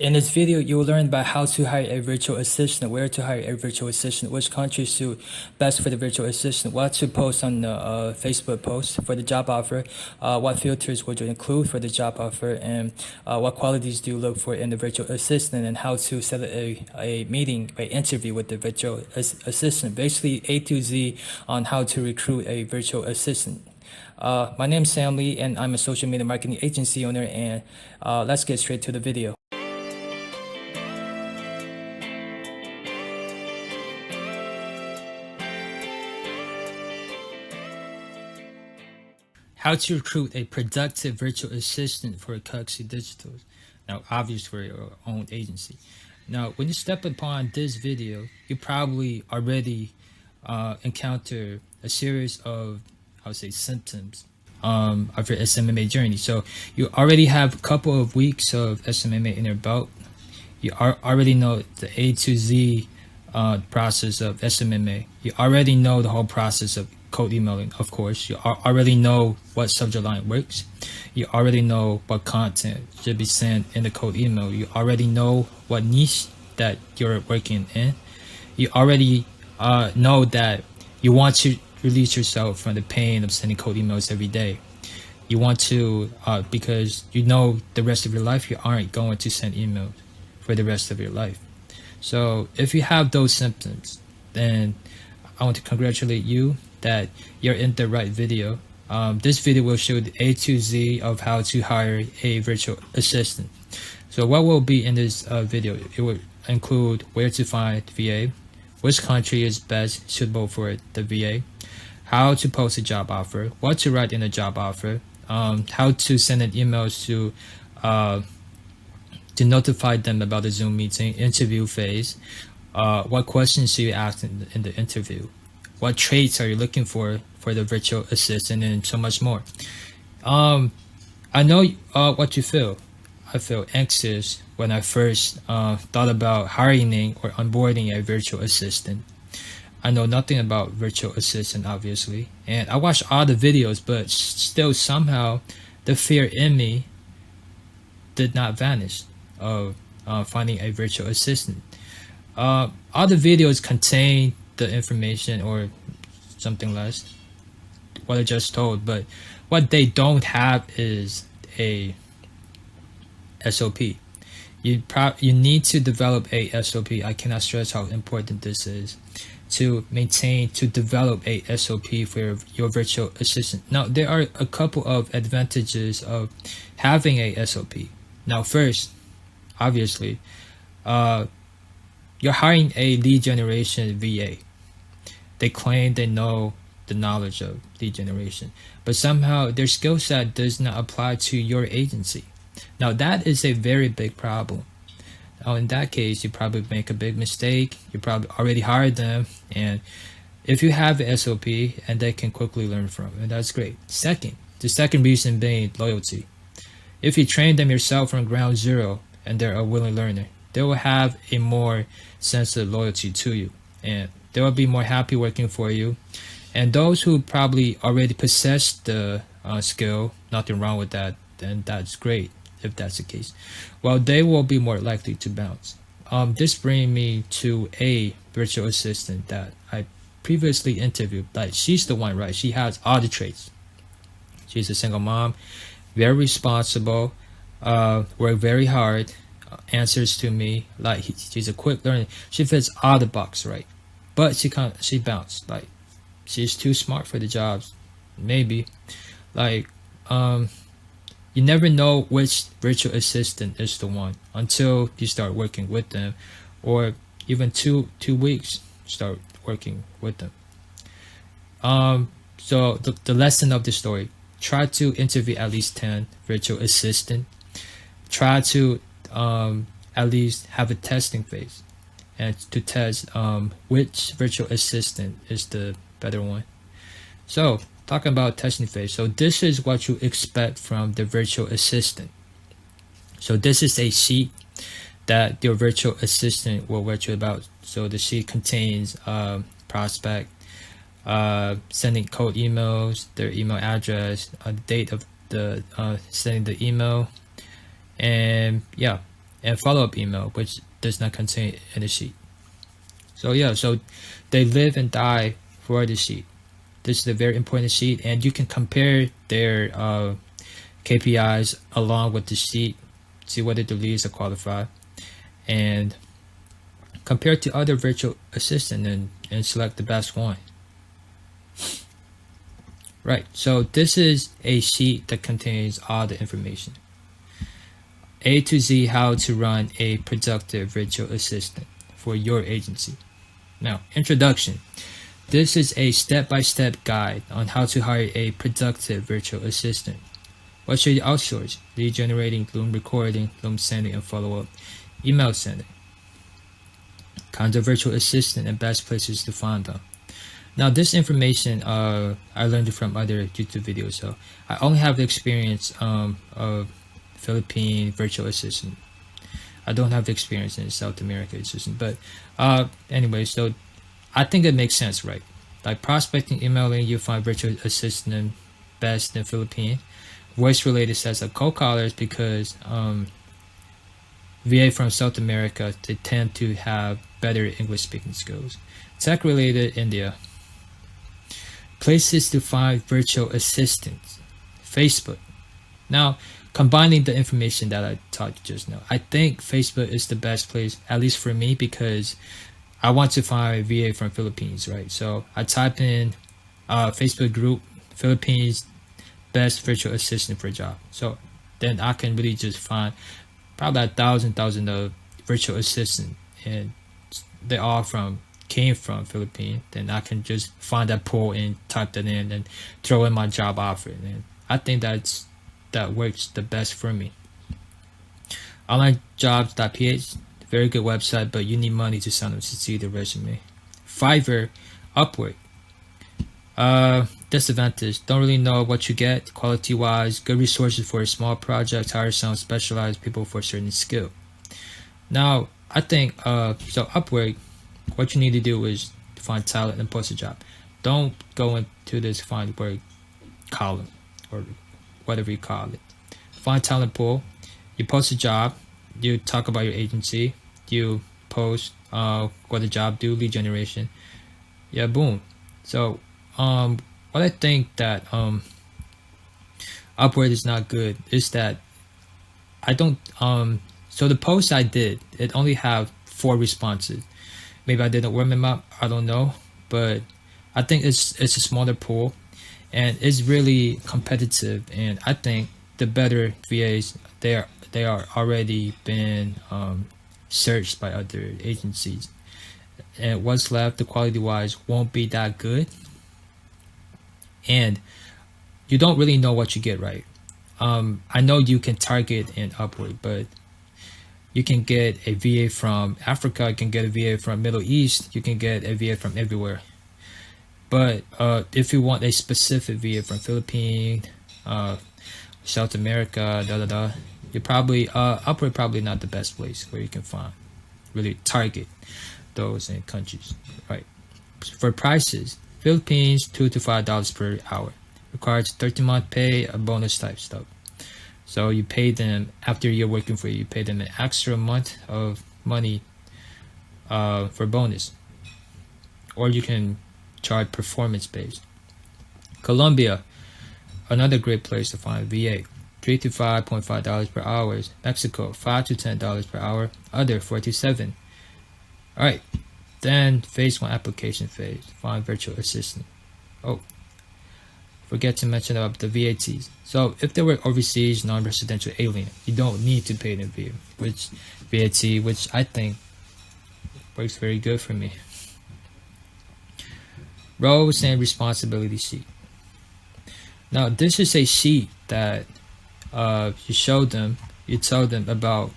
In this video, you will learn about how to hire a virtual assistant, where to hire a virtual assistant, which countries suit best for the virtual assistant, what to post on the Facebook post for the job offer, what filters would you include for the job offer, and what qualities do you look for in the virtual assistant, and how to set a meeting, an interview with the virtual assistant. Basically, A to Z on how to recruit a virtual assistant. My name is Sam Lee, and I'm a social media marketing agency owner, and let's get straight to the video. How to recruit a productive virtual assistant for Cuxy Digital. Now, obviously for your own agency. Now, when you step upon this video, you probably already encounter a series of, I would say, symptoms of your SMMA journey. So you already have a couple of weeks of SMMA in your belt. You already know the A to Z process of SMMA. You already know the whole process of cold emailing, of course. You already know what subject line works. You already know what content should be sent in the cold email. You already know what niche that you're working in. You already know that you want to release yourself from the pain of sending cold emails every day. You want to, because you know the rest of your life you aren't going to send emails for the rest of your life. So if you have those symptoms, then I want to congratulate you that you're in the right video. This video will show the A to Z of how to hire a virtual assistant. So what will be in this video? It will include where to find VA, which country is best suitable for the VA, how to post a job offer, what to write in a job offer, how to send an emails to notify them about the Zoom meeting, interview phase, what questions should you ask in the interview, what traits are you looking for the virtual assistant, and so much more. I know what you feel. I feel anxious when I first thought about hiring or onboarding a virtual assistant. I know nothing about virtual assistant, obviously, and I watched all the videos, but still somehow the fear in me did not vanish of finding a virtual assistant. All the videos contain the information or something less, what I just told, but what they don't have is a SOP. You need to develop a SOP. I cannot stress how important this is to develop a SOP for your virtual assistant. Now, there are a couple of advantages of having a SOP. Now, first, obviously, you're hiring a lead generation VA. They claim they know the knowledge of lead generation, but somehow their skill set does not apply to your agency. Now, that is a very big problem. Now, in that case, you probably make a big mistake. You probably already hired them, and if you have the SOP and they can quickly learn from it, that's great. The second reason being loyalty. If you train them yourself from ground zero and they're a willing learner, they will have a more sense of loyalty to you, and they will be more happy working for you. And those who probably already possess the skill, nothing wrong with that, then that's great if that's the case. Well, they will be more likely to bounce. This brings me to a virtual assistant that I previously interviewed. Like, she's the one, right? She has all the traits. She's a single mom, very responsible, work very hard, answers to me. Like, she's a quick learner. She fits all the boxes, right? But she bounced. Like, she's too smart for the jobs, maybe. Like, you never know which virtual assistant is the one until you start working with them, or even two weeks start working with them. So the lesson of the story: try to interview at least 10 virtual assistant. Try to at least have a testing phase, and to test which virtual assistant is the better one. So, talking about testing phase, so this is what you expect from the virtual assistant. So this is a sheet that your virtual assistant will write you about. So the sheet contains prospect, sending cold emails, their email address, the date of the sending the email, and yeah, and follow-up email, which does not contain any sheet. So yeah, so they live and die for the sheet. This is a very important sheet, and you can compare their KPIs along with the sheet, see whether the leads are qualified, and compare to other virtual assistant and select the best one. Right, so this is a sheet that contains all the information. A to Z, how to run a productive virtual assistant for your agency. Now, introduction. This is a step-by-step guide on how to hire a productive virtual assistant. What should you outsource? Lead generating, Loom recording, Loom sending, and follow-up, email sending. Kinds of virtual assistant and best places to find them. Now, this information I learned it from other YouTube videos, so I only have the experience of Philippine virtual assistant. I don't have the experience in South America assistant, but anyway, so I think it makes sense, right? Like prospecting, emailing, you find virtual assistant best in Philippine. Voice related sets of cold callers because VA from South America, they tend to have better English speaking skills. Tech related, India. Places to find virtual assistants, Facebook. Now, combining the information that I taught you just now, I think Facebook is the best place, at least for me, because I want to find VA from Philippines, right? So I type in Facebook group, Philippines best virtual assistant for job. So then I can really just find probably 1,000 of virtual assistant, and they all came from Philippines. Then I can just find that pool and type that in and throw in my job offer. And I think that works the best for me. Onlinejobs.ph, very good website, but you need money to sign up to see the resume. Fiverr, Upwork. Disadvantage, don't really know what you get quality wise. Good resources for a small project, hire some specialized people for a certain skill. Now, I think so Upwork, what you need to do is find talent and post a job. Don't go into this find work column or whatever you call it. Find talent pool, you post a job, you talk about your agency, you post what the job do, lead generation. Yeah, boom. So what I think that Upwork is not good is that I don't so the post I did, it only have 4 responses. Maybe I didn't warm them up, I don't know, but I think it's a smaller pool and it's really competitive, and I think the better VAs, they are already been searched by other agencies, and what's left, the quality wise, won't be that good, and you don't really know what you get, right? I know you can target in Upwork, but you can get a VA from Africa, you can get a VA from Middle East, you can get a VA from everywhere. But if you want a specific VA from Philippines, South America, you probably Upwork probably not the best place where you can find really target those in countries, right? For prices, Philippines $2 to $5 per hour, requires 13-month pay, a bonus type stuff. So you pay them after you're working for you pay them an extra month of money for bonus, or you can charge performance based. Colombia, another great place to find VA, $3 to $5.5 per hour. Mexico, $5 to $10 per hour. Other, 4 to 7. All right, then phase 1 application phase, find virtual assistant. Oh, forget to mention about the VATs. So if they work overseas, non-residential alien, you don't need to pay them VAT, which I think works very good for me. Roles and responsibility sheet. Now this is a sheet that you show them, you tell them about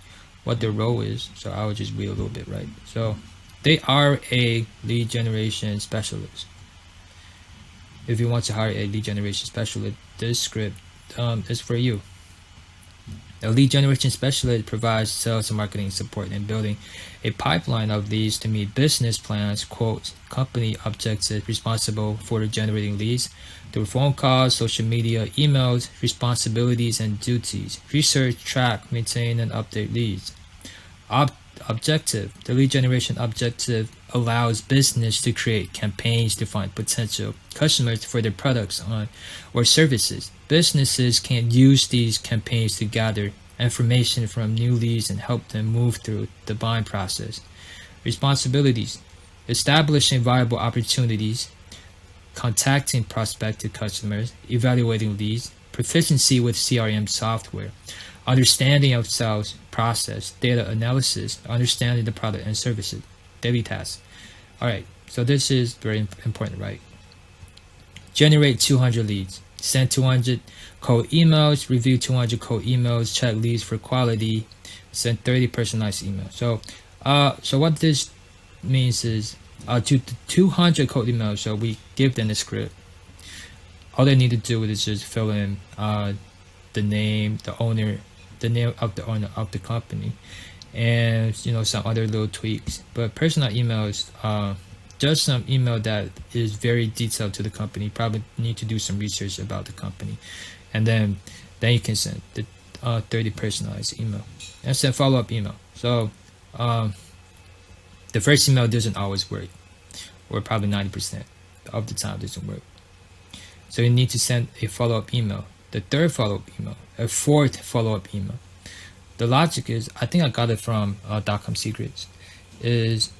what their role is. So I will just read a little bit, right? So they are a lead generation specialist. If you want to hire a lead generation specialist, this script is for you. A lead generation specialist provides sales and marketing support in building a pipeline of leads to meet business plans, quotes, company objectives, responsible for generating leads through phone calls, social media, emails, responsibilities and duties, research, track, maintain, and update leads. Objective. The lead generation objective allows business to create campaigns to find potential customers for their products or services. Businesses can use these campaigns to gather information from new leads and help them move through the buying process. Responsibilities. Establishing viable opportunities, contacting prospective customers, evaluating leads, proficiency with CRM software, understanding of sales process, data analysis, understanding the product and services, daily tasks. All right, so this is very important, right? Generate 200 leads, send 200 cold emails, review 200 cold emails, check leads for quality, send 30 personalized emails. So what this means is to 200 cold emails, so we give them a script. All they need to do is just fill in the name, the name of the owner of the company, and some other little tweaks. But personal emails, just some email that is very detailed to the company. Probably need to do some research about the company, and then you can send the 30 personalized email and send follow-up email. So the first email doesn't always work, or probably 90% of the time doesn't work. So you need to send a follow-up email, the third follow-up email, a fourth follow-up email. The logic is, I think I got it from .com Secrets, is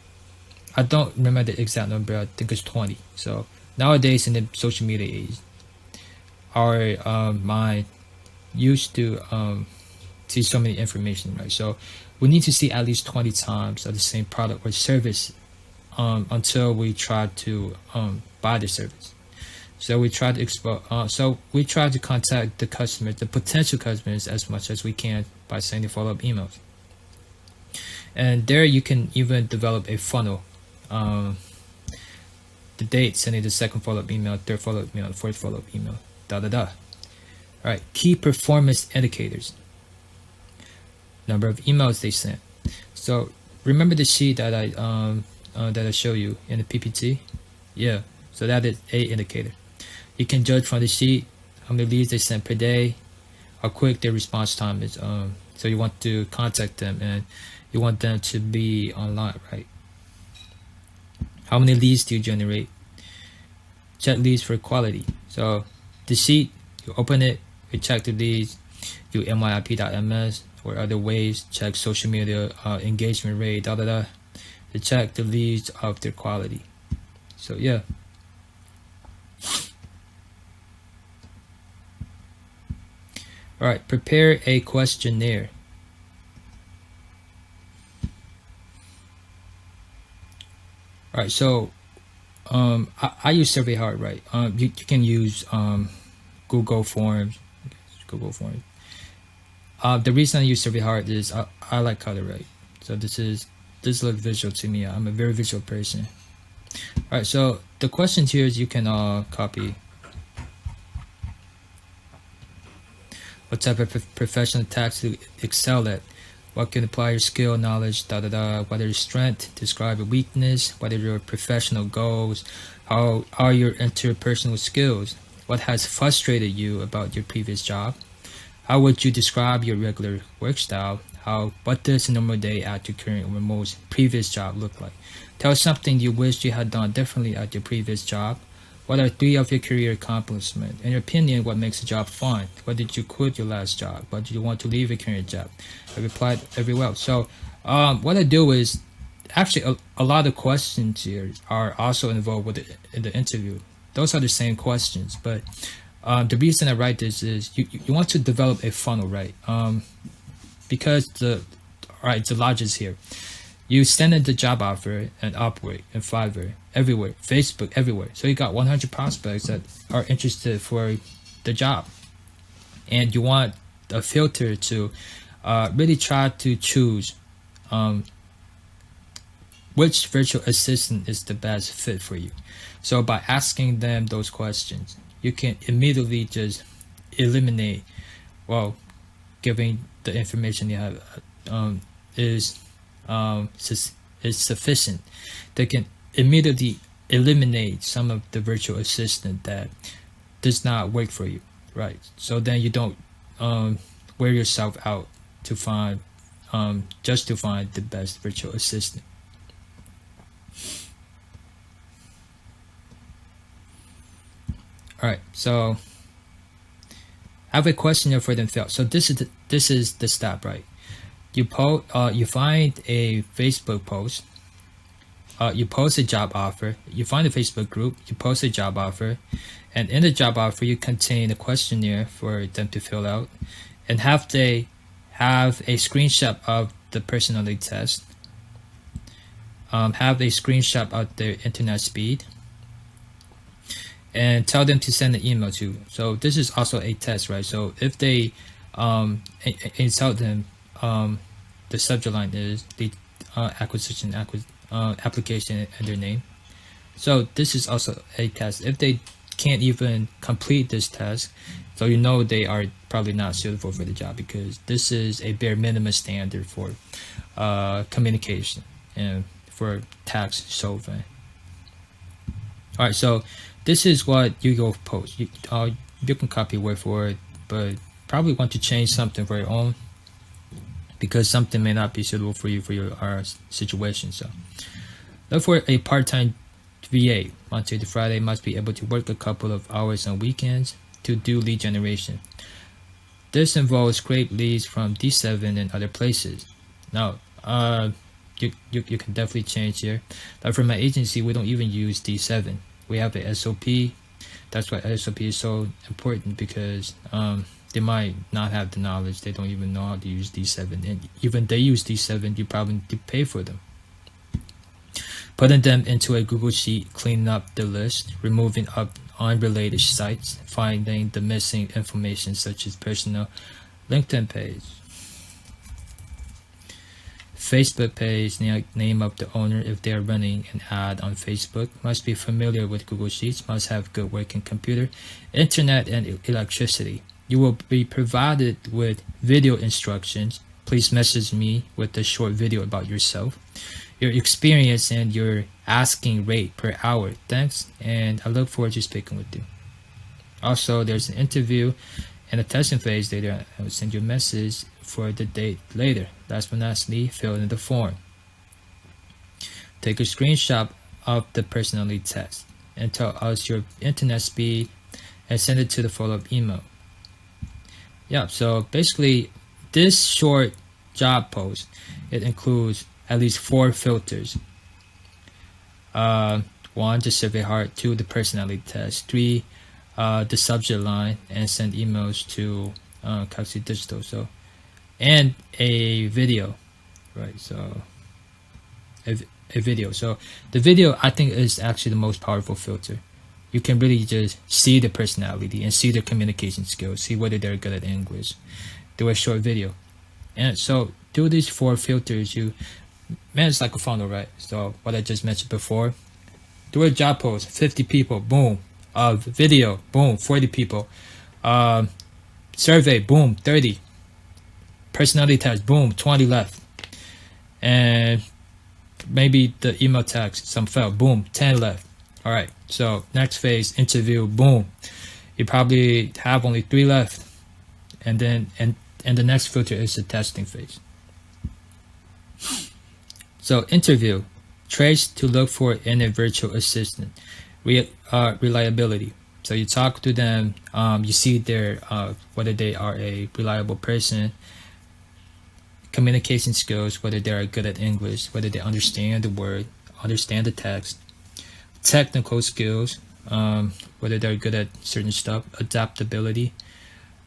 I don't remember the exact number, I think it's 20. So nowadays in the social media age, our mind used to see so many information, right? So we need to see at least 20 times of the same product or service until we try to buy the service. So we try to contact the customers, the potential customers, as much as we can by sending follow-up emails. And there you can even develop a funnel. The date, sending the second follow-up email, third follow-up email, fourth follow-up email, All right, key performance indicators. Number of emails they sent. So remember the sheet that I show you in the PPT? Yeah, so that is a indicator. You can judge from the sheet how many leads they send per day, how quick their response time is. So you want to contact them and you want them to be online, right? How many leads do you generate? Check leads for quality. So the sheet, you open it, you check the leads, do myip.ms or other ways, check social media engagement rate, to check the leads of their quality. So yeah. All right, prepare a questionnaire. All right, so I use Survey Hard, right? You can use Google Forms. Google Forms. The reason I use Survey Hard is I like color, right? So this looks visual to me. I'm a very visual person. All right, so the questions here is you can copy. What type of professional tasks to excel at? What can apply your skill, knowledge, What are your strengths? Describe your weakness. What are your professional goals? How are your interpersonal skills? What has frustrated you about your previous job? How would you describe your regular work style? What does a normal day at your current or most previous job look like? Tell something you wish you had done differently at your previous job. What are 3 of your career accomplishments? In your opinion, what makes a job fun? Why did you quit your last job? Why did you want to leave your current job? I replied very well. So what I do is, actually a lot of questions here are also involved with the interview. Those are the same questions, but the reason I write this is you want to develop a funnel, right? Because the logic is here. You send in the job offer and Upwork and Fiverr, everywhere, Facebook, everywhere. So you got 100 prospects that are interested for the job. And you want a filter to really try to choose which virtual assistant is the best fit for you. So by asking them those questions, you can immediately just eliminate, giving the information you have is sufficient. They can immediately eliminate some of the virtual assistant that does not work for you, right? So then you don't wear yourself out to find just to find the best virtual assistant. All right, so I have a questionnaire for them fill. So this is the step, right? You find a Facebook post. You post a job offer. You find a Facebook group. You post a job offer, and in the job offer, you contain a questionnaire for them to fill out, and have they have a screenshot of the personality test. Have a screenshot of their internet speed, and tell them to send an email to. So this is also a test, right? So if they and tell them the subject line is the application and their name. So this is also a test. If they can't even complete this test, so you know they are probably not suitable for the job, because this is a bare minimum standard for communication and for task solving. All right, so this is what you go post. You can copy word for word, but probably want to change something for your own, because something may not be suitable for you for your situation. So look for a part-time VA. Monday to Friday, must be able to work a couple of hours on weekends to do lead generation. This involves scrape leads from D7 and other places. Now, you can definitely change here. But for my agency, we don't even use D7. We have a SOP. That's why SOP is so important, because they might not have the knowledge. They don't even know how to use D7. And even they use D7, you probably need to pay for them. Putting them into a Google Sheet, cleaning up the list, removing up unrelated sites, finding the missing information such as personal LinkedIn page, Facebook page, name of the owner if they are running an ad on Facebook, must be familiar with Google Sheets, must have good working computer, internet, and electricity. You will be provided with video instructions. Please message me with a short video about yourself, your experience, and your asking rate per hour. Thanks, and I look forward to speaking with you. Also, there's an interview and a testing phase later. I will send you a message for the date later. Last but not least, fill in the form. Take a screenshot of the personality test and tell us your internet speed and send it to the follow-up email. Yeah, so basically this short job post, it includes at least 4 filters. 1, the survey heart. 2, the personality test. 3, the subject line, and send emails to Coxie Digital. So, and a video, right? So a video. So the video, I think, is actually the most powerful filter. You can really just see the personality and see their communication skills, see whether they're good at English. Do a short video. And so do these 4 filters, it's like a funnel, right? So what I just mentioned before, do a job post, 50 people, boom. Video, boom, 40 people. Survey, boom, 30. Personality test, boom, 20 left. And maybe the email text, some failed, boom, 10 left. All right, so next phase, interview, boom. You probably have only 3 left. And then and the next filter is the testing phase. So interview, trace to look for in a virtual assistant. Reliability. So you talk to them, you see their whether they are a reliable person, communication skills, whether they are good at English, whether they understand the word, understand the text, technical skills, whether they're good at certain stuff, adaptability,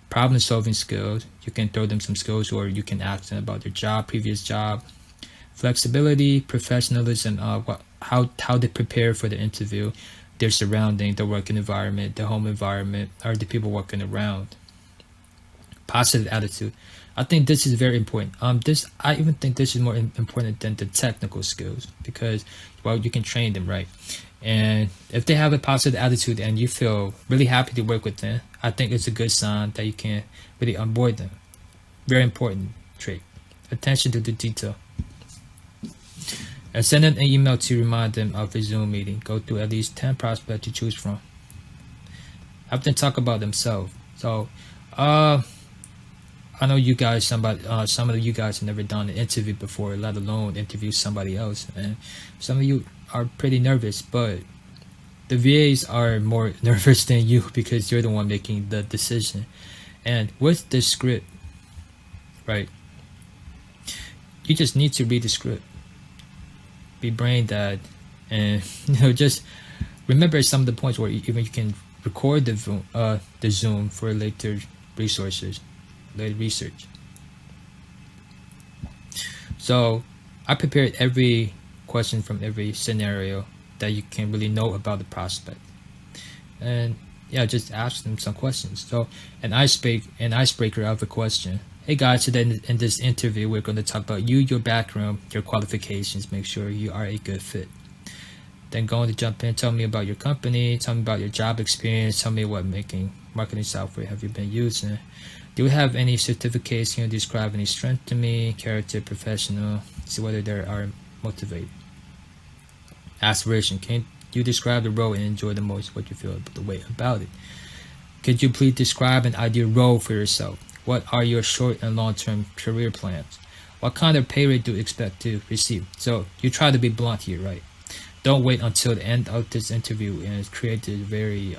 problem solving skills. You can throw them some skills, or you can ask them about their job, previous job, flexibility, professionalism, how they prepare for the interview, their surrounding, the working environment, the home environment, or the people working around. Positive attitude. I think this is very important. I even think this is more important than the technical skills, because, well, you can train them, right? And if they have a positive attitude and you feel really happy to work with them, I think it's a good sign that you can really onboard them. Very important trait. Attention to the detail. And send them an email to remind them of a Zoom meeting. Go through at least 10 prospects to choose from. Have them talk about themselves. So, I know you guys, some of you guys have never done an interview before, let alone interview somebody else, and some of you are pretty nervous, but the VAs are more nervous than you because you're the one making the decision. And with the script, right, you just need to read the script, be brain dead, and just remember some of the points where even you can record the Zoom for later resources, later research. So I prepared every question from every scenario that you can really know about the prospect, and yeah, just ask them some questions. So an icebreaker of a question. Hey guys, today in this interview, we're going to talk about you, your background, your qualifications, make sure you are a good fit. Then going to jump in, tell me about your company, tell me about your job experience, tell me what marketing software have you been using. Do you have any certificates? Can you describe any strength to me, character, professional, see whether they are motivated. Aspiration, can you describe the role and enjoy the most, what you feel the way about it. Could you please describe an ideal role for yourself? What are your short and long-term career plans? What kind of pay rate do you expect to receive? So you try to be blunt here, right? Don't wait until the end of this interview and create a very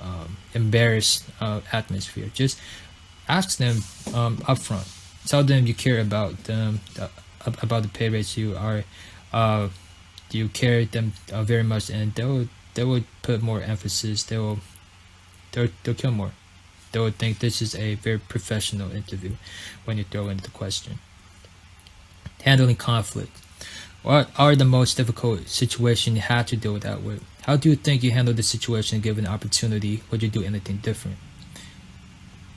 embarrassed atmosphere. Just ask them upfront. Tell them you care about them, about the pay rates you are. Do you care them very much, and they will put more emphasis. They'll kill more. They will think this is a very professional interview when you throw in the question. Handling conflict. What are the most difficult situations you had to deal with that with? How do you think you handle the situation given the opportunity? Would you do anything different?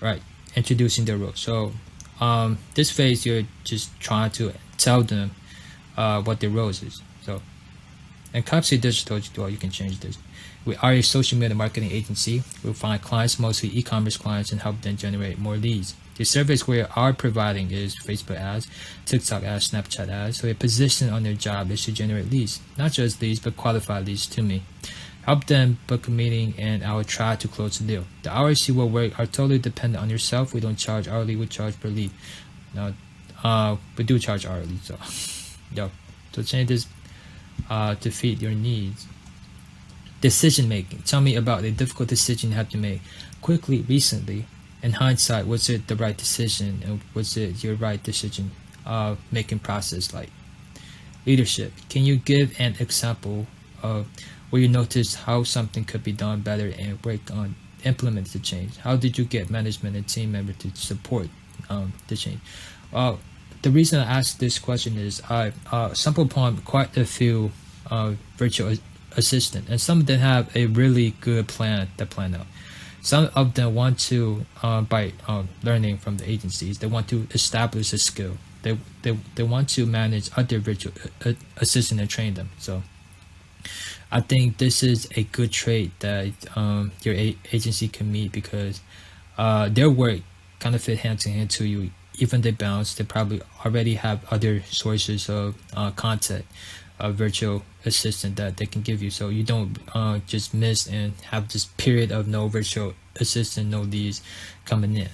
Right. Introducing their role. So this phase, you're just trying to tell them what their roles is. So in Copsy Digital, well, you can change this. We are a social media marketing agency. We find clients, mostly e-commerce clients, and help them generate more leads. The service we are providing is Facebook ads, TikTok ads, Snapchat ads. So a position on their job is to generate leads, not just leads, but qualified leads to me. Help them book a meeting, and I will try to close the deal. The hours you will work are totally dependent on yourself. We don't charge hourly, we charge per lead. Now, we do charge hourly, so so change this to fit your needs. Decision making. Tell me about a difficult decision you had to make quickly recently. In hindsight, was it the right decision, and was it your right decision making process like? Leadership. Can you give an example of where you noticed how something could be done better and work on implement the change? How did you get management and team members to support the change? The reason I asked this question is I stumbled upon quite a few virtual assistant, and some of them have a really good plan out. Some of them want to by learning from the agencies, they want to establish a skill. They want to manage other virtual assistant and train them. So I think this is a good trait that your agency can meet, because their work kind of fit hand in hand to you. Even they bounce, they probably already have other sources of content, virtual assistant that they can give you, so you don't just miss and have this period of no virtual assistant, no leads coming in.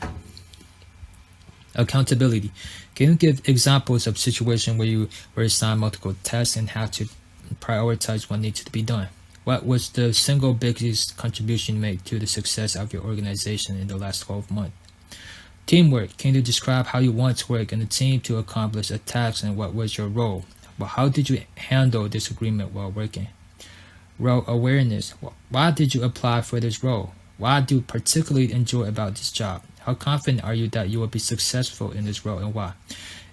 Accountability. Can you give examples of situation where you were assigned multiple tasks and had to prioritize what needs to be done? What was the single biggest contribution you made to the success of your organization in the last 12 months? Teamwork. Can you describe how you want to work in a team to accomplish a task, and what was your role? But how did you handle disagreement while working? Role awareness. Why did you apply for this role? What do you particularly enjoy about this job? How confident are you that you will be successful in this role, and why?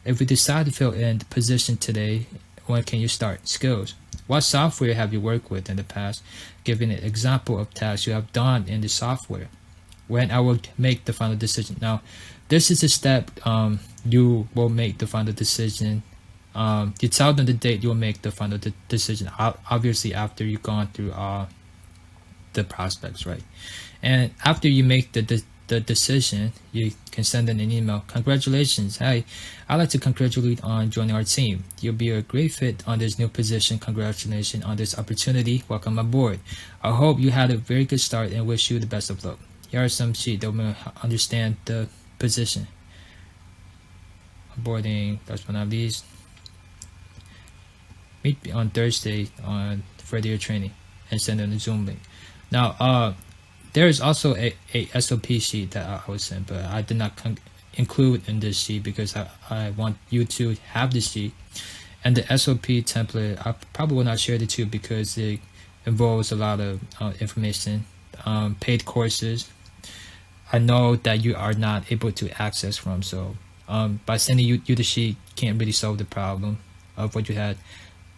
If you decide to fill in the position today, when can you start? Skills. What software have you worked with in the past? Giving an example of tasks you have done in the software. When I will make the final decision. Now, this is a step you will make the final decision. You tell them the date you will make the final decision, obviously after you've gone through the prospects, right? And after you make the decision, you can send in an email. Congratulations. Hey, I'd like to congratulate on joining our team. You'll be a great fit on this new position. Congratulations on this opportunity. Welcome aboard. I hope you had a very good start and wish you the best of luck. Here are some sheets that will understand the position. onboarding, last but not least, meet on Thursday on further your training and send them the Zoom link. Now, there is also a SOP sheet that I was sent, but I did not include in this sheet because I want you to have the sheet. And the SOP template, I probably will not share the two because it involves a lot of information, paid courses. I know that you are not able to access from, so by sending you the sheet can't really solve the problem of what you had,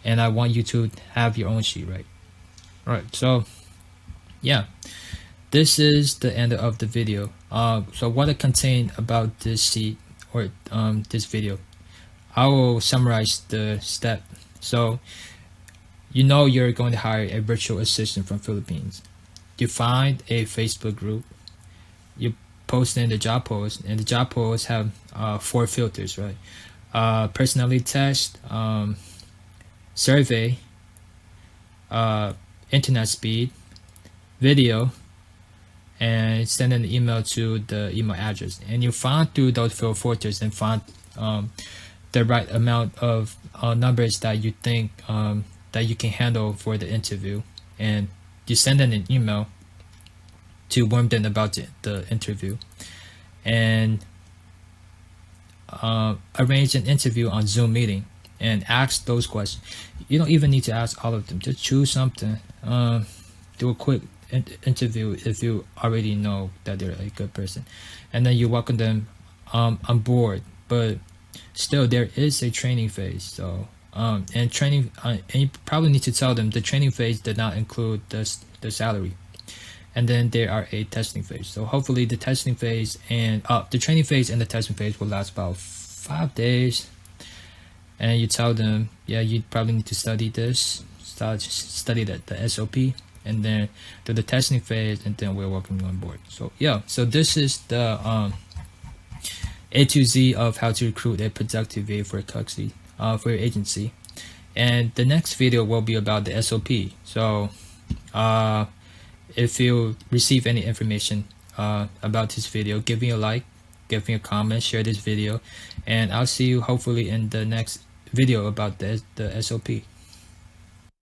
and I want you to have your own sheet, right? All right, so yeah, this is the end of the video. So what it contained about this sheet or this video, I will summarize the step. So you know you're going to hire a virtual assistant from Philippines. You find a Facebook group, you post in the job post, and the job posts have 4 filters, right? Personality test, survey, internet speed, video, and send an email to the email address. And you find through those filters and find the right amount of numbers that you think that you can handle for the interview, and you send them an email to warn them about the interview, and arrange an interview on Zoom meeting and ask those questions. You don't even need to ask all of them, just choose something. Do a quick interview if you already know that they're a good person, and then you welcome them on board. But still, there is a training phase. So and training, and you probably need to tell them the training phase did not include the salary, and then there are a testing phase. So hopefully the testing phase and the training phase and the testing phase will last about 5 days. And you tell them, yeah, you probably need to study this, study the SOP, and then do the testing phase, and then we're welcoming you on board. So yeah, so this is the A to Z of how to recruit a productive VA for a Cuxy, for your agency. And the next video will be about the SOP. So if you receive any information about this video, give me a like, give me a comment, share this video, and I'll see you hopefully in the next video about the SOP.